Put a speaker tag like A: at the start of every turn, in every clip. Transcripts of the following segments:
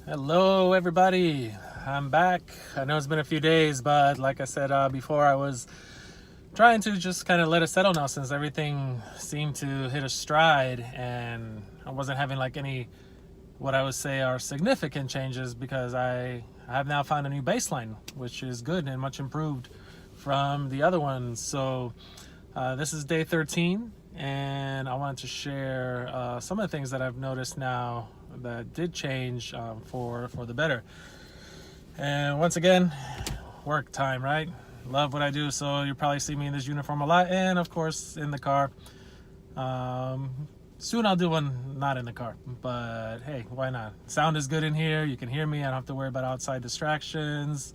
A: Hello, everybody. I'm back. I know it's been a few days, but like I said before, I was trying to just kind of let it settle now since everything seemed to hit a stride and I wasn't having like any what I would say are significant changes because I have now found a new baseline, which is good and much improved from the other ones. So this is day 13, and I wanted to share some of the things that I've noticed now that did change for the better. And once again, work time, right? Love what I do, so you'll probably see me in this uniform a lot, and of course in the car. Soon I'll do one not in the car, but hey, why not? Sound is good in here. You can hear me. I don't have to worry about outside distractions.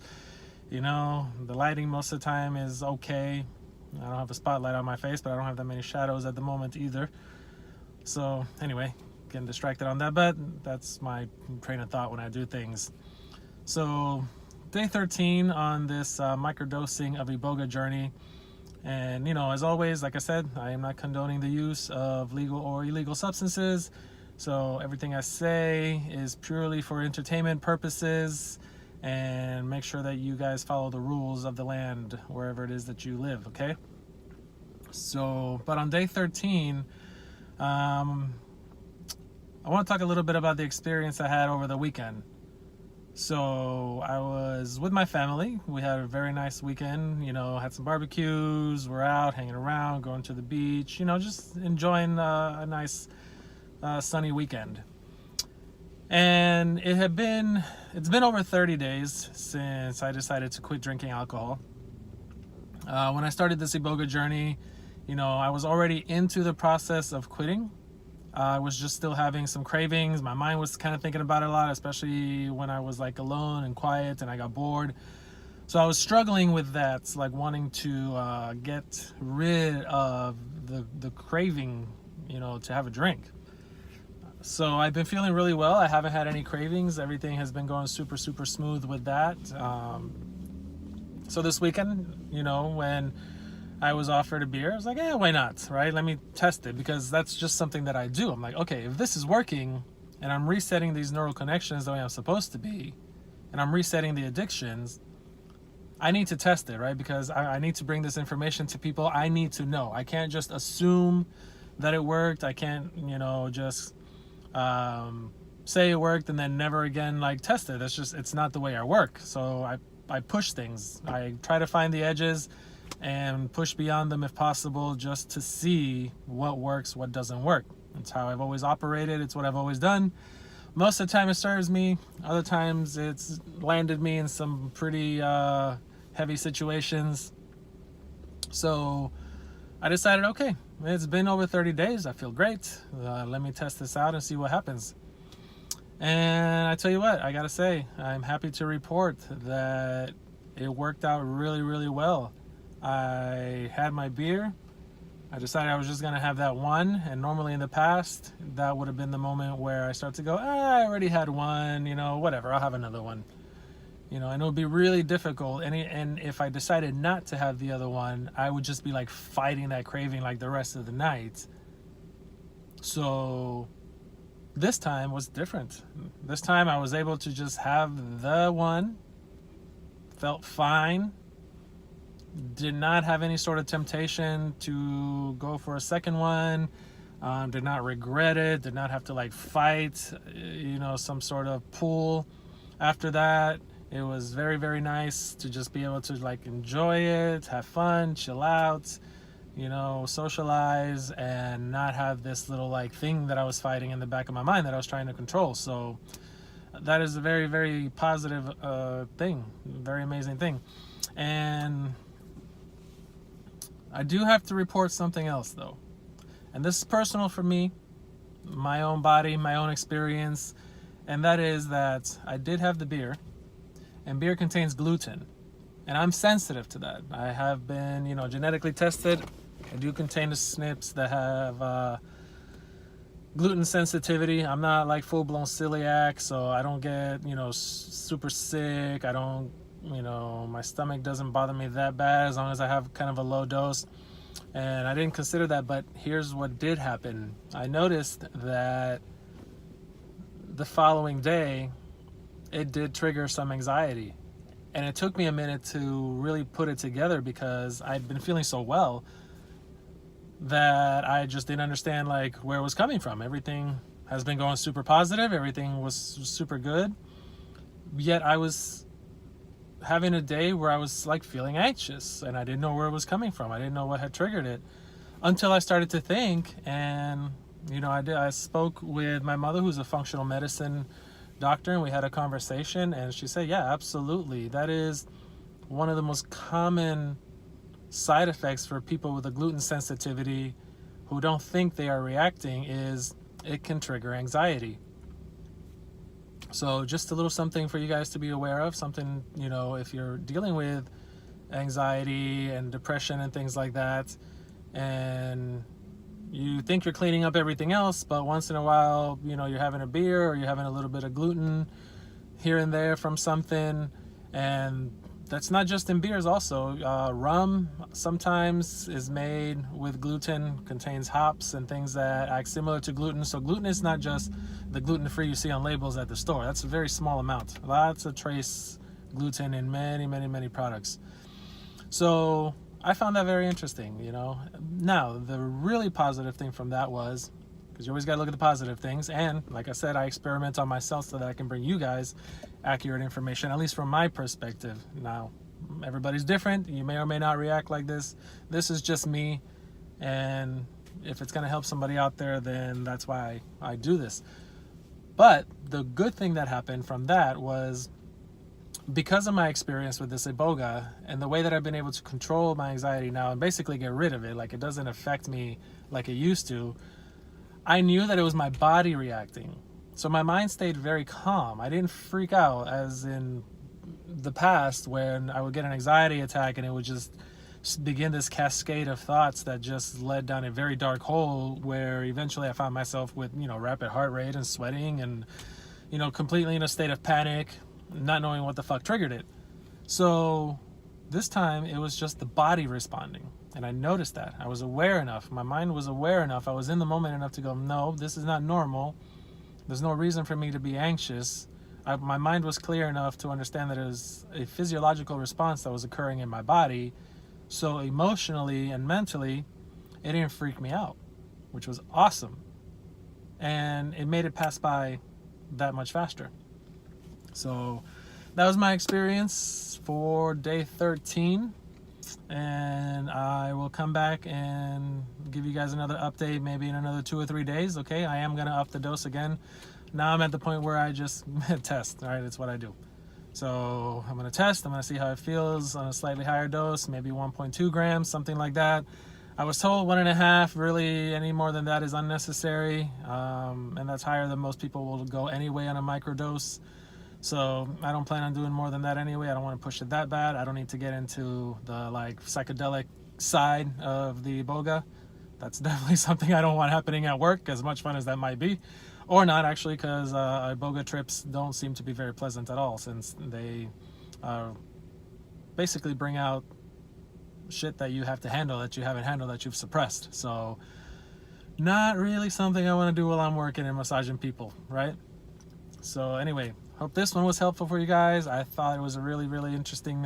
A: You know, the lighting most of the time is okay. I don't have a spotlight on my face, but I don't have that many shadows at the moment either. So anyway, getting distracted on that, but that's my train of thought when I do things. So day 13 on this microdosing of Iboga journey. And, you know, as always, like I said, I am not condoning the use of legal or illegal substances. So everything I say is purely for entertainment purposes, and make sure that you guys follow the rules of the land wherever it is that you live, okay? So, but on day 13, I want to talk a little bit about the experience I had over the weekend. So I was with my family. We had a very nice weekend, you know, had some barbecues, we're out hanging around, going to the beach, you know, just enjoying a nice sunny weekend. And it's been over 30 days since I decided to quit drinking alcohol. When I started this Iboga journey, you know, I was already into the process of quitting. I was just still having some cravings. My mind was kind of thinking about it a lot, especially when I was like alone and quiet and I got bored. So I was struggling with that, like wanting to get rid of the craving, you know, to have a drink. So I've been feeling really well. I haven't had any cravings. Everything has been going super, super smooth with that. So this weekend, you know, when I was offered a beer, I was like, yeah, why not, right? Let me test it, because that's just something that I do. I'm like, okay, if this is working and I'm resetting these neural connections the way I'm supposed to be, and I'm resetting the addictions, I need to test it, right? Because I need to bring this information to people. I need to know. I can't just assume that it worked. I can't, you know, just say it worked and then never again like test it. It's not the way I work. So I push things. I try to find the edges and push beyond them if possible, just to see what works, what doesn't work. It's how I've always operated. It's what I've always done. Most of the time it serves me. Other times it's landed me in some pretty heavy situations. So I decided, okay, it's been over 30 days. I feel great. Let me test this out and see what happens. And I tell you what, I gotta say, I'm happy to report that it worked out really, really well. I had my beer. I decided I was just gonna have that one, and normally in the past, that would have been the moment where I start to go, I already had one, you know, whatever, I'll have another one. You know, and it would be really difficult. And if I decided not to have the other one, I would just be like fighting that craving like the rest of the night. So this time was different. This time I was able to just have the one, felt fine, did not have any sort of temptation to go for a second one, did not regret it, did not have to like fight, you know, some sort of pull after that. It was very, very nice to just be able to like enjoy it, have fun, chill out, you know, socialize, and not have this little like thing that I was fighting in the back of my mind that I was trying to control. So that is a very, very positive thing, very amazing thing. And I do have to report something else though. And this is personal for me, my own body, my own experience. And that is that I did have the beer, and beer contains gluten. And I'm sensitive to that. I have been, you know, genetically tested. I do contain the SNPs that have gluten sensitivity. I'm not like full-blown celiac, so I don't get, you know, super sick. I don't, you know, my stomach doesn't bother me that bad as long as I have kind of a low dose. And I didn't consider that, but here's what did happen. I noticed that the following day it did trigger some anxiety. And it took me a minute to really put it together because I'd been feeling so well that I just didn't understand like where it was coming from. Everything has been going super positive. Everything was super good. Yet I was having a day where I was like feeling anxious and I didn't know where it was coming from. I didn't know what had triggered it until I started to think. And, I spoke with my mother, who's a functional medicine doctor, and we had a conversation, and she said, yeah, absolutely. That is one of the most common side effects for people with a gluten sensitivity who don't think they are reacting is it can trigger anxiety. So just a little something for you guys to be aware of, something, if you're dealing with anxiety and depression and things like that, and you think you're cleaning up everything else, but once in a while, you're having a beer or you're having a little bit of gluten here and there from something. And that's not just in beers also. Rum sometimes is made with gluten, contains hops and things that act similar to gluten. So gluten is not just the gluten-free you see on labels at the store. That's a very small amount. Lots of trace gluten in many, many, many products. So I found that very interesting, Now, the really positive thing from that was, because you always got to look at the positive things, and like I said, I experiment on myself so that I can bring you guys accurate information, at least from my perspective. Now, everybody's different. You may or may not react like this. This is just me, and if it's going to help somebody out there, then that's why I do this. But the good thing that happened from that was, because of my experience with this Iboga and the way that I've been able to control my anxiety now and basically get rid of it, like it doesn't affect me like it used to, I knew that it was my body reacting. So my mind stayed very calm. I didn't freak out as in the past when I would get an anxiety attack and it would just begin this cascade of thoughts that just led down a very dark hole where eventually I found myself with, rapid heart rate and sweating and, completely in a state of panic, not knowing what the fuck triggered it. So this time it was just the body responding. And I noticed that. I was aware enough. My mind was aware enough. I was in the moment enough to go, no, this is not normal. There's no reason for me to be anxious. My mind was clear enough to understand that it was a physiological response that was occurring in my body. So emotionally and mentally, it didn't freak me out, which was awesome. And it made it pass by that much faster. So that was my experience for day 13. And I will come back and give you guys another update maybe in another 2 or 3 days. Okay, I am going to up the dose again. Now I'm at the point where I just test. All right, that's what I do. So I'm going to test. I'm going to see how it feels on a slightly higher dose, maybe 1.2 grams, something like that. I was told 1.5. Really, any more than that is unnecessary. And that's higher than most people will go anyway on a microdose. So I don't plan on doing more than that anyway. I don't want to push it that bad. I don't need to get into the psychedelic side of the Iboga. That's definitely something I don't want happening at work, as much fun as that might be. Or not, actually, because Iboga trips don't seem to be very pleasant at all, since they basically bring out shit that you have to handle, that you haven't handled, that you've suppressed. So not really something I want to do while I'm working and massaging people, right? So anyway, hope this one was helpful for you guys. I thought it was a really, really interesting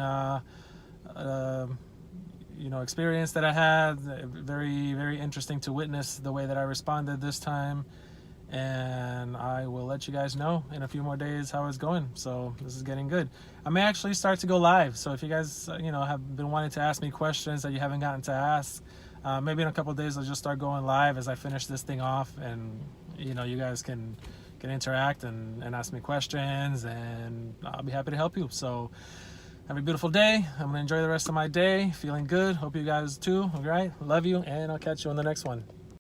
A: experience that I had. Very, very interesting to witness the way that I responded this time. And I will let you guys know in a few more days how it's going. So this is getting good. I may actually start to go live. So if you guys, have been wanting to ask me questions that you haven't gotten to ask, maybe in a couple of days I'll just start going live as I finish this thing off, and you guys can interact and ask me questions, and I'll be happy to help you. So have a beautiful day. I'm gonna enjoy the rest of my day. Feeling good. Hope you guys too. All right. Love you, and I'll catch you on the next one.